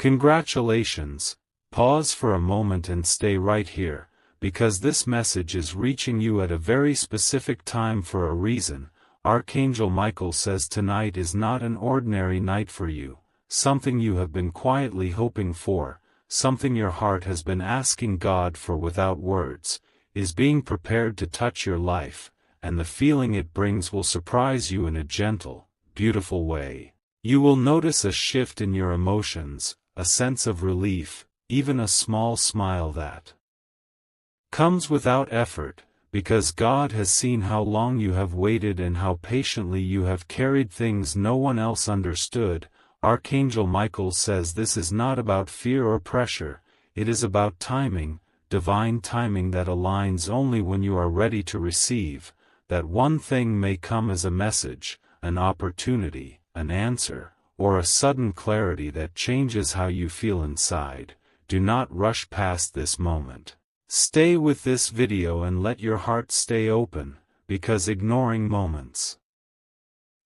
Congratulations. Pause for a moment and stay right here, because this message is reaching you at a very specific time for a reason. Archangel Michael says tonight is not an ordinary night for you, something you have been quietly hoping for, something your heart has been asking God for without words, is being prepared to touch your life, and the feeling it brings will surprise you in a gentle, beautiful way. You will notice a shift in your emotions, a sense of relief, even a small smile that comes without effort, because God has seen how long you have waited and how patiently you have carried things no one else understood. Archangel Michael says this is not about fear or pressure, it is about timing, divine timing that aligns only when you are ready to receive. That one thing may come as a message, an opportunity, an answer, or a sudden clarity that changes how you feel inside. Do not rush past this moment. Stay with this video and let your heart stay open, because ignoring moments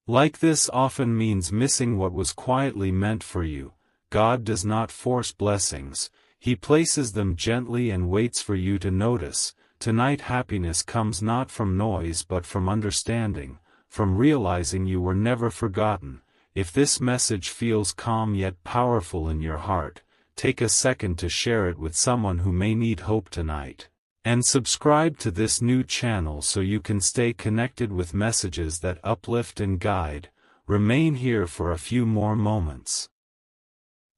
like this often means missing what was quietly meant for you. God does not force blessings, He places them gently and waits for you to notice. Tonight happiness comes not from noise but from understanding, from realizing you were never forgotten. If this message feels calm yet powerful in your heart, take a second to share it with someone who may need hope tonight. And subscribe to this new channel so you can stay connected with messages that uplift and guide. Remain here for a few more moments,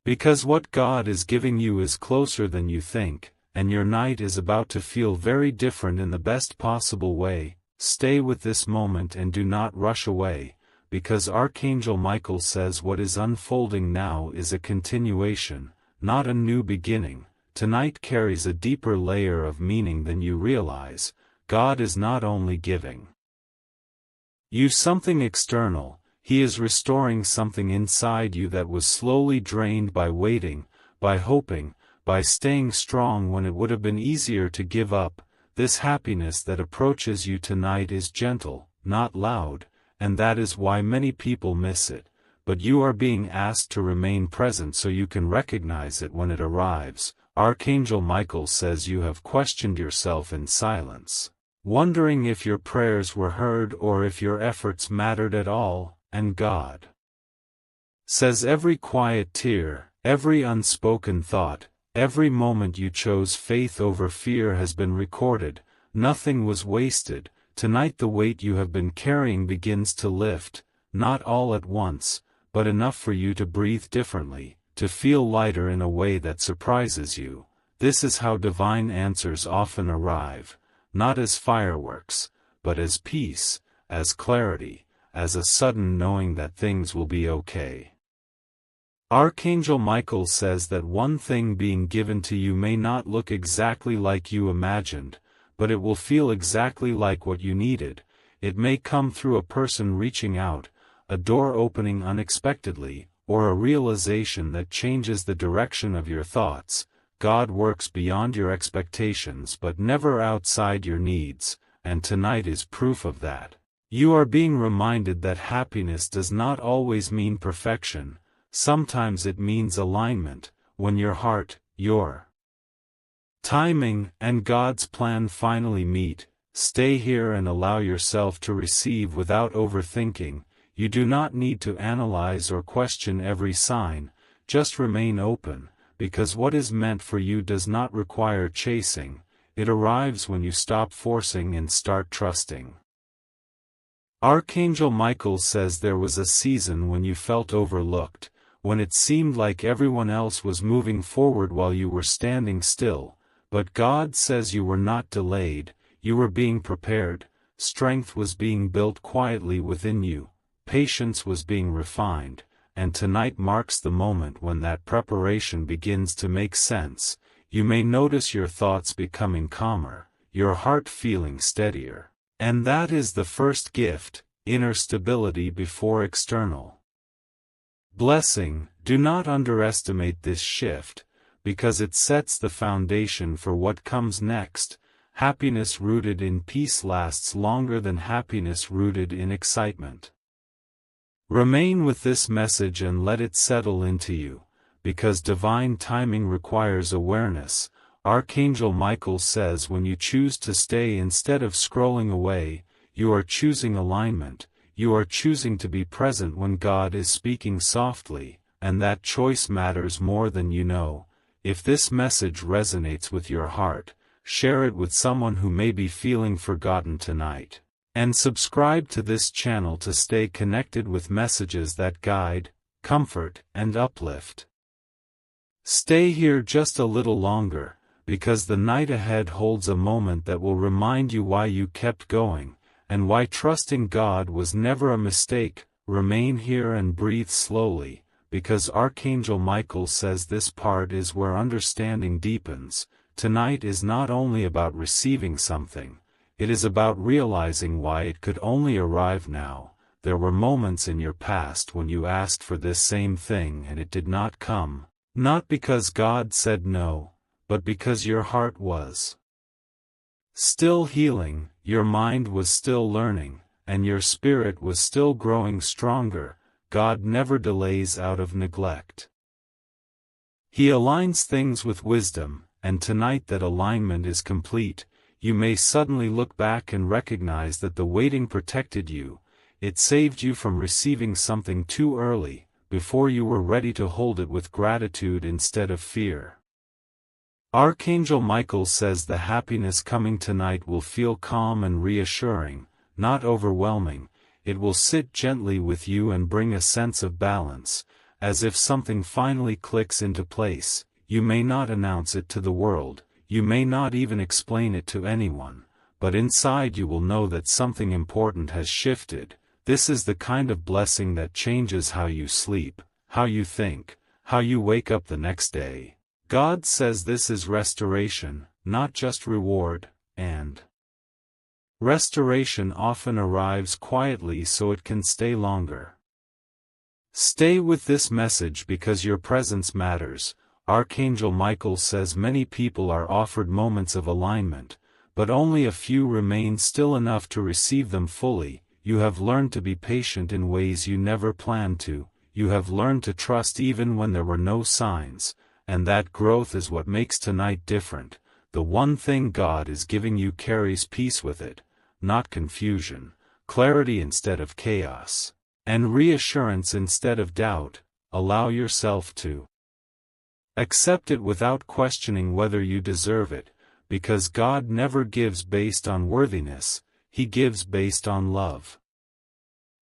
because what God is giving you is closer than you think, and your night is about to feel very different in the best possible way. Stay with this moment and do not rush away, because Archangel Michael says what is unfolding now is a continuation, not a new beginning. Tonight carries a deeper layer of meaning than you realize. God is not only giving you something external, He is restoring something inside you that was slowly drained by waiting, by hoping, by staying strong when it would have been easier to give up. This happiness that approaches you tonight is gentle, not loud, and that is why many people miss it. But you are being asked to remain present so you can recognize it when it arrives. Archangel Michael says you have questioned yourself in silence, wondering if your prayers were heard or if your efforts mattered at all, and God says every quiet tear, every unspoken thought, every moment you chose faith over fear has been recorded. Nothing was wasted. Tonight the weight you have been carrying begins to lift, not all at once, but enough for you to breathe differently, to feel lighter in a way that surprises you. This is how divine answers often arrive, not as fireworks, but as peace, as clarity, as a sudden knowing that things will be okay. Archangel Michael says that one thing being given to you may not look exactly like you imagined, but it will feel exactly like what you needed. It may come through a person reaching out, a door opening unexpectedly, or a realization that changes the direction of your thoughts. God works beyond your expectations but never outside your needs, and tonight is proof of that. You are being reminded that happiness does not always mean perfection. Sometimes it means alignment, when your heart, your timing, and God's plan finally meet. Stay here and allow yourself to receive without overthinking. You do not need to analyze or question every sign, just remain open, because what is meant for you does not require chasing. It arrives when you stop forcing and start trusting. Archangel Michael says there was a season when you felt overlooked, when it seemed like everyone else was moving forward while you were standing still, but God says you were not delayed, you were being prepared. Strength was being built quietly within you, patience was being refined, and tonight marks the moment when that preparation begins to make sense. You may notice your thoughts becoming calmer, your heart feeling steadier. And that is the first gift, inner stability before external blessing. Do not underestimate this shift, because it sets the foundation for what comes next. Happiness rooted in peace lasts longer than happiness rooted in excitement. Remain with this message and let it settle into you, because divine timing requires awareness. Archangel Michael says when you choose to stay instead of scrolling away, you are choosing alignment, you are choosing to be present when God is speaking softly, and that choice matters more than you know. If this message resonates with your heart, share it with someone who may be feeling forgotten tonight. And subscribe to this channel to stay connected with messages that guide, comfort, and uplift. Stay here just a little longer, because the night ahead holds a moment that will remind you why you kept going, and why trusting God was never a mistake. Remain here and breathe slowly, because Archangel Michael says this part is where understanding deepens. Tonight is not only about receiving something, it is about realizing why it could only arrive now. There were moments in your past when you asked for this same thing and it did not come, not because God said no, but because your heart was still healing, your mind was still learning, and your spirit was still growing stronger. God never delays out of neglect. He aligns things with wisdom, and tonight that alignment is complete. You may suddenly look back and recognize that the waiting protected you. It saved you from receiving something too early, before you were ready to hold it with gratitude instead of fear. Archangel Michael says the happiness coming tonight will feel calm and reassuring, not overwhelming. It will sit gently with you and bring a sense of balance, as if something finally clicks into place. You may not announce it to the world, you may not even explain it to anyone, but inside you will know that something important has shifted. This is the kind of blessing that changes how you sleep, how you think, how you wake up the next day. God says this is restoration, not just reward, and restoration often arrives quietly so it can stay longer. Stay with this message because your presence matters. Archangel Michael says many people are offered moments of alignment, but only a few remain still enough to receive them fully. You have learned to be patient in ways you never planned to. You have learned to trust even when there were no signs. And that growth is what makes tonight different. The one thing God is giving you carries peace with it, not confusion, clarity instead of chaos, and reassurance instead of doubt. Allow yourself to accept it without questioning whether you deserve it, because God never gives based on worthiness, He gives based on love.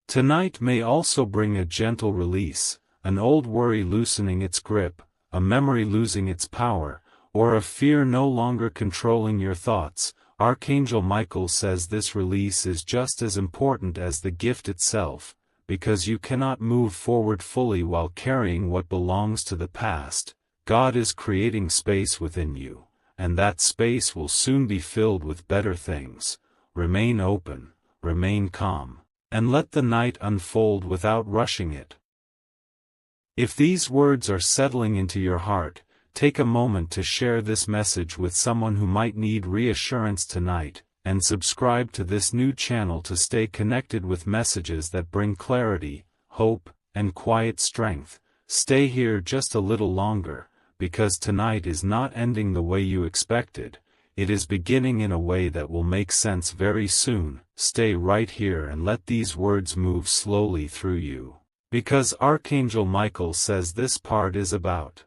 Tonight may also bring a gentle release, an old worry loosening its grip, a memory losing its power, or a fear no longer controlling your thoughts. Archangel Michael says this release is just as important as the gift itself, because you cannot move forward fully while carrying what belongs to the past. God is creating space within you, and that space will soon be filled with better things. Remain open, remain calm, and let the night unfold without rushing it. If these words are settling into your heart, take a moment to share this message with someone who might need reassurance tonight, and subscribe to this new channel to stay connected with messages that bring clarity, hope, and quiet strength. Stay here just a little longer, because tonight is not ending the way you expected. It is beginning in a way that will make sense very soon. Stay right here and let these words move slowly through you. Because Archangel Michael says this part is about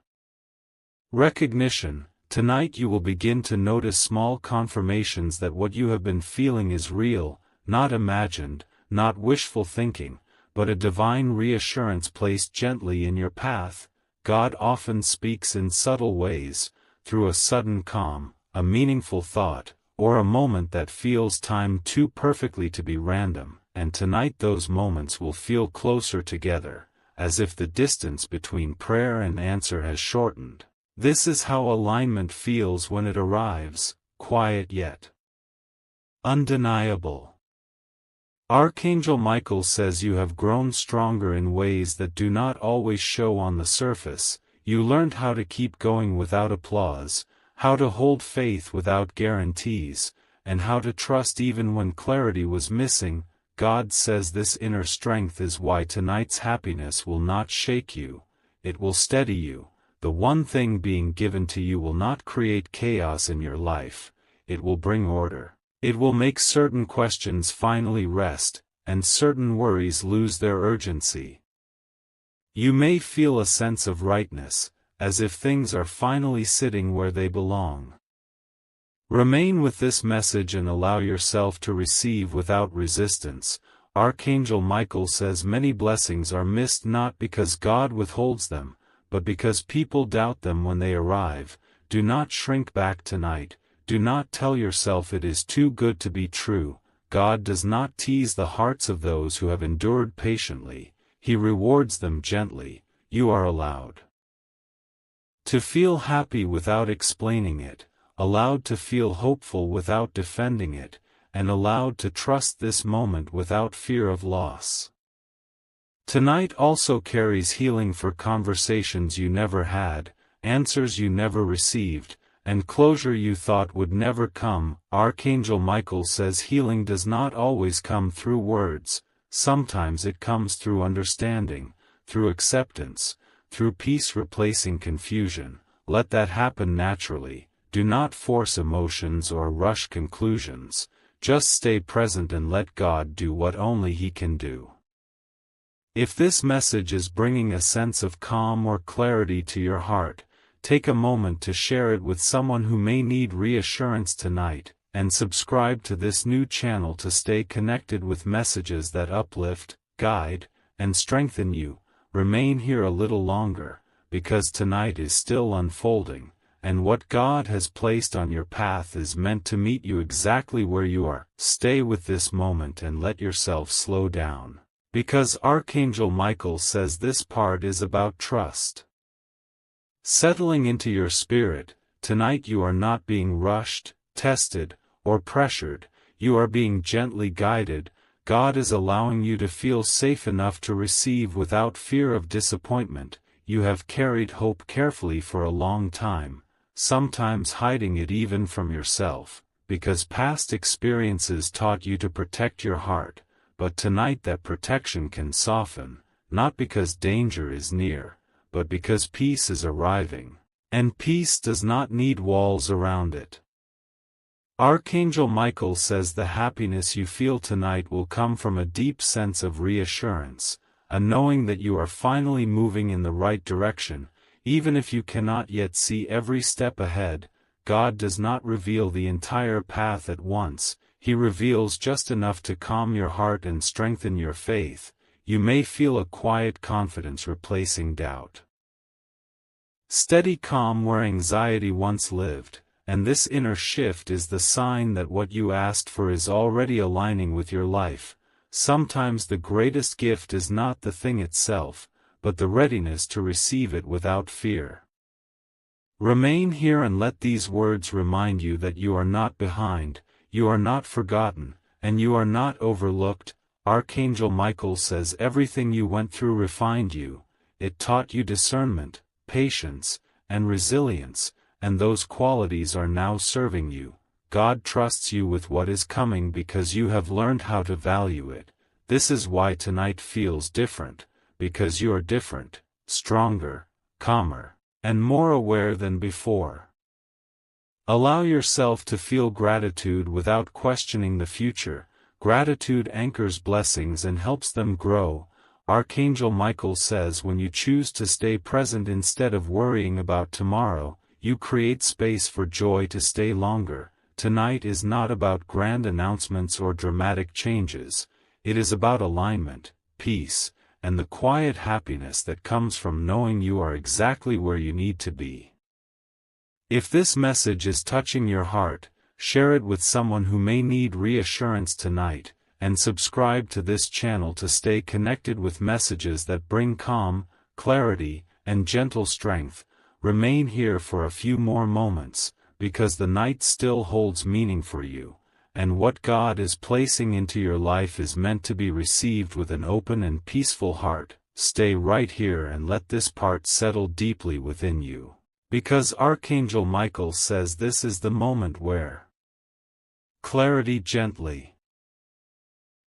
recognition. Tonight you will begin to notice small confirmations that what you have been feeling is real, not imagined, not wishful thinking, but a divine reassurance placed gently in your path. God often speaks in subtle ways, through a sudden calm, a meaningful thought, or a moment that feels timed too perfectly to be random. And tonight those moments will feel closer together, as if the distance between prayer and answer has shortened. This is how alignment feels when it arrives, quiet yet undeniable. Archangel Michael says you have grown stronger in ways that do not always show on the surface. You learned how to keep going without applause, how to hold faith without guarantees, and how to trust even when clarity was missing. God says this inner strength is why tonight's happiness will not shake you, it will steady you. the one thing being given to you will not create chaos in your life, it will bring order. It will make certain questions finally rest, and certain worries lose their urgency. You may feel a sense of rightness, as if things are finally sitting where they belong. Remain with this message and allow yourself to receive without resistance. Archangel Michael says many blessings are missed not because God withholds them, but because people doubt them when they arrive. Do not shrink back tonight. Do not tell yourself it is too good to be true. God does not tease the hearts of those who have endured patiently. He rewards them gently. You are allowed to feel happy without explaining it, allowed to feel hopeful without defending it, and allowed to trust this moment without fear of loss. Tonight also carries healing for conversations you never had, answers you never received, and closure you thought would never come. Archangel Michael says healing does not always come through words, sometimes it comes through understanding, through acceptance, through peace replacing confusion. Let that happen naturally. Do not force emotions or rush conclusions. Just stay present and let God do what only He can do. If this message is bringing a sense of calm or clarity to your heart, take a moment to share it with someone who may need reassurance tonight, and subscribe to this new channel to stay connected with messages that uplift, guide, and strengthen you. Remain here a little longer, because tonight is still unfolding, and what God has placed on your path is meant to meet you exactly where you are. Stay with this moment and let yourself slow down, because Archangel Michael says this part is about trust. Settling into your spirit, tonight you are not being rushed, tested, or pressured, you are being gently guided. God is allowing you to feel safe enough to receive without fear of disappointment. You have carried hope carefully for a long time, sometimes hiding it even from yourself, because past experiences taught you to protect your heart, but tonight that protection can soften, not because danger is near, but because peace is arriving, and peace does not need walls around it. Archangel Michael says the happiness you feel tonight will come from a deep sense of reassurance, a knowing that you are finally moving in the right direction, even if you cannot yet see every step ahead. God does not reveal the entire path at once, He reveals just enough to calm your heart and strengthen your faith. You may feel a quiet confidence replacing doubt. Steady calm where anxiety once lived, and this inner shift is the sign that what you asked for is already aligning with your life. Sometimes the greatest gift is not the thing itself, but the readiness to receive it without fear. Remain here and let these words remind you that you are not behind, you are not forgotten, and you are not overlooked. Archangel Michael says everything you went through refined you, it taught you discernment, patience, and resilience, and those qualities are now serving you. God trusts you with what is coming because you have learned how to value it. This is why tonight feels different, because you are different, stronger, calmer, and more aware than before. Allow yourself to feel gratitude without questioning the future. Gratitude anchors blessings and helps them grow. Archangel Michael says when you choose to stay present instead of worrying about tomorrow, you create space for joy to stay longer. Tonight is not about grand announcements or dramatic changes. It is about alignment, peace, and the quiet happiness that comes from knowing you are exactly where you need to be. If this message is touching your heart, share it with someone who may need reassurance tonight, and subscribe to this channel to stay connected with messages that bring calm, clarity, and gentle strength. Remain here for a few more moments, because the night still holds meaning for you, and what God is placing into your life is meant to be received with an open and peaceful heart. Stay right here and let this part settle deeply within you, because Archangel Michael says this is the moment where clarity gently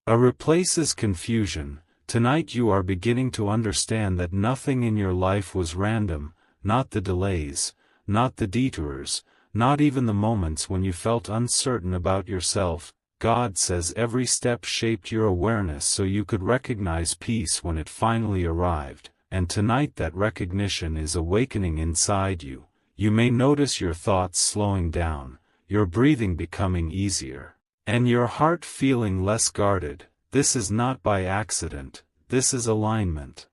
replaces confusion. Tonight you are beginning to understand that nothing in your life was random, not the delays, not the detours, not even the moments when you felt uncertain about yourself. God says every step shaped your awareness so you could recognize peace when it finally arrived, and tonight that recognition is awakening inside you. You may notice your thoughts slowing down, your breathing becoming easier, and your heart feeling less guarded. This is not by accident, this is alignment.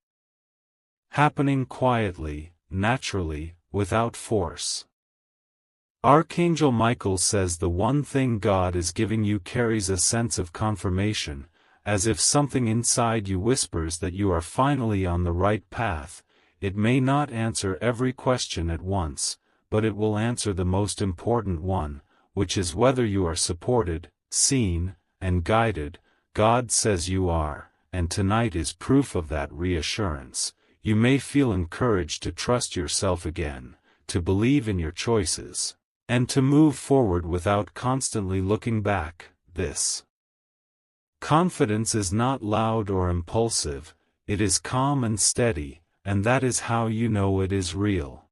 Happening quietly, naturally, without force. Archangel Michael says the one thing God is giving you carries a sense of confirmation, as if something inside you whispers that you are finally on the right path. It may not answer every question at once, but it will answer the most important one, which is whether you are supported, seen, and guided. God says you are, and tonight is proof of that reassurance. You may feel encouraged to trust yourself again, to believe in your choices, and to move forward without constantly looking back. This confidence is not loud or impulsive, it is calm and steady, and that is how you know it is real.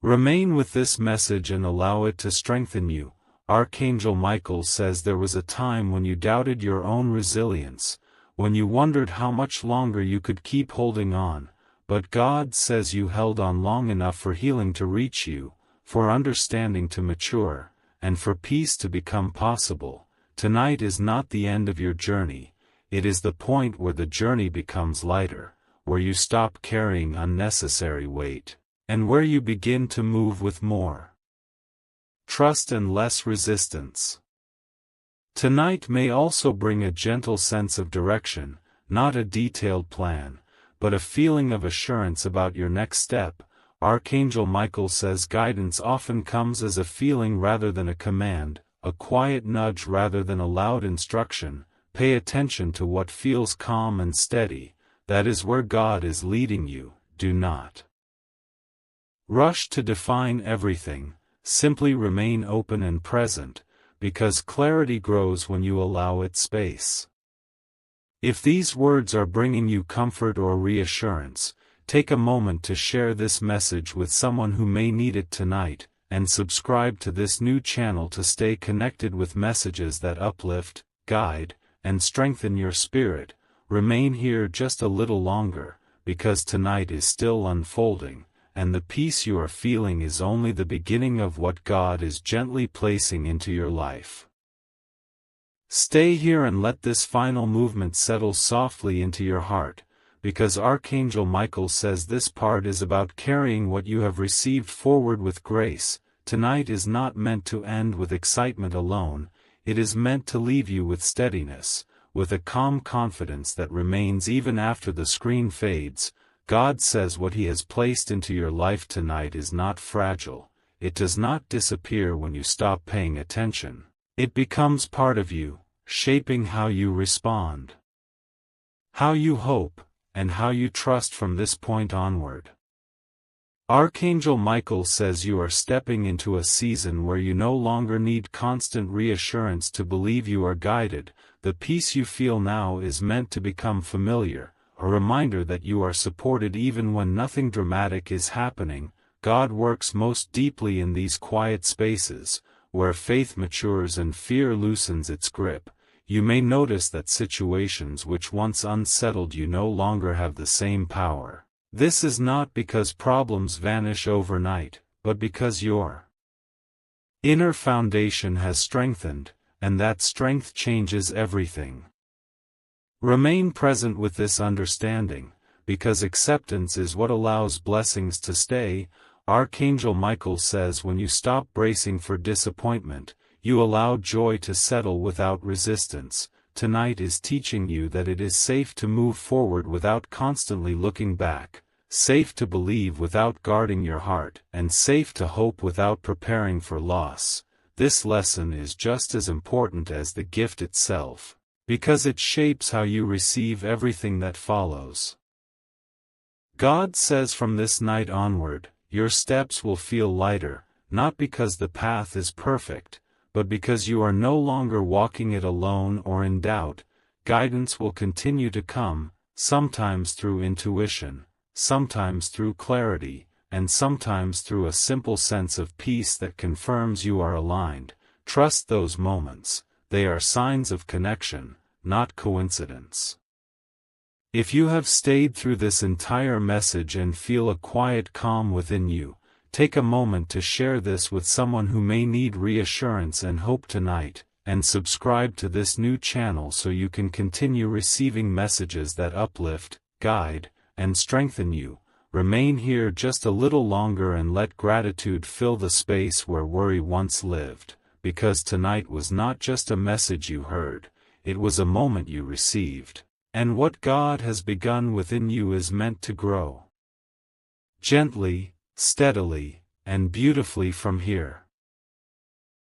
Remain with this message and allow it to strengthen you. Archangel Michael says there was a time when you doubted your own resilience, when you wondered how much longer you could keep holding on, but God says you held on long enough for healing to reach you, for understanding to mature, and for peace to become possible. Tonight is not the end of your journey, it is the point where the journey becomes lighter, where you stop carrying unnecessary weight, and where you begin to move with more trust and less resistance. Tonight may also bring a gentle sense of direction, not a detailed plan, but a feeling of assurance about your next step. Archangel Michael says guidance often comes as a feeling rather than a command, a quiet nudge rather than a loud instruction. Pay attention to what feels calm and steady, that is where God is leading you. Do not rush to define everything, simply remain open and present, because clarity grows when you allow it space. If these words are bringing you comfort or reassurance, take a moment to share this message with someone who may need it tonight, and subscribe to this new channel to stay connected with messages that uplift, guide, and strengthen your spirit. Remain here just a little longer, because tonight is still unfolding, and the peace you are feeling is only the beginning of what God is gently placing into your life. Stay here and let this final movement settle softly into your heart, because Archangel Michael says this part is about carrying what you have received forward with grace. Tonight is not meant to end with excitement alone, it is meant to leave you with steadiness, with a calm confidence that remains even after the screen fades. God says what He has placed into your life tonight is not fragile, it does not disappear when you stop paying attention. It becomes part of you, shaping how you respond, how you hope, and how you trust from this point onward. Archangel Michael says you are stepping into a season where you no longer need constant reassurance to believe you are guided. The peace you feel now is meant to become familiar, a reminder that you are supported even when nothing dramatic is happening. God works most deeply in these quiet spaces, where faith matures and fear loosens its grip. You may notice that situations which once unsettled you no longer have the same power. This is not because problems vanish overnight, but because your inner foundation has strengthened, and that strength changes everything. Remain present with this understanding, because acceptance is what allows blessings to stay. Archangel Michael says when you stop bracing for disappointment, you allow joy to settle without resistance. Tonight is teaching you that it is safe to move forward without constantly looking back, safe to believe without guarding your heart, and safe to hope without preparing for loss. This lesson is just as important as the gift itself, because it shapes how you receive everything that follows. God says from this night onward, your steps will feel lighter, not because the path is perfect, but because you are no longer walking it alone or in doubt. Guidance will continue to come, sometimes through intuition, sometimes through clarity, and sometimes through a simple sense of peace that confirms you are aligned. Trust those moments, they are signs of connection, not coincidence. If you have stayed through this entire message and feel a quiet calm within you, take a moment to share this with someone who may need reassurance and hope tonight, and subscribe to this new channel so you can continue receiving messages that uplift, guide, and strengthen you. Remain here just a little longer and let gratitude fill the space where worry once lived, because tonight was not just a message you heard, it was a moment you received, and what God has begun within you is meant to grow gently, steadily, and beautifully from here.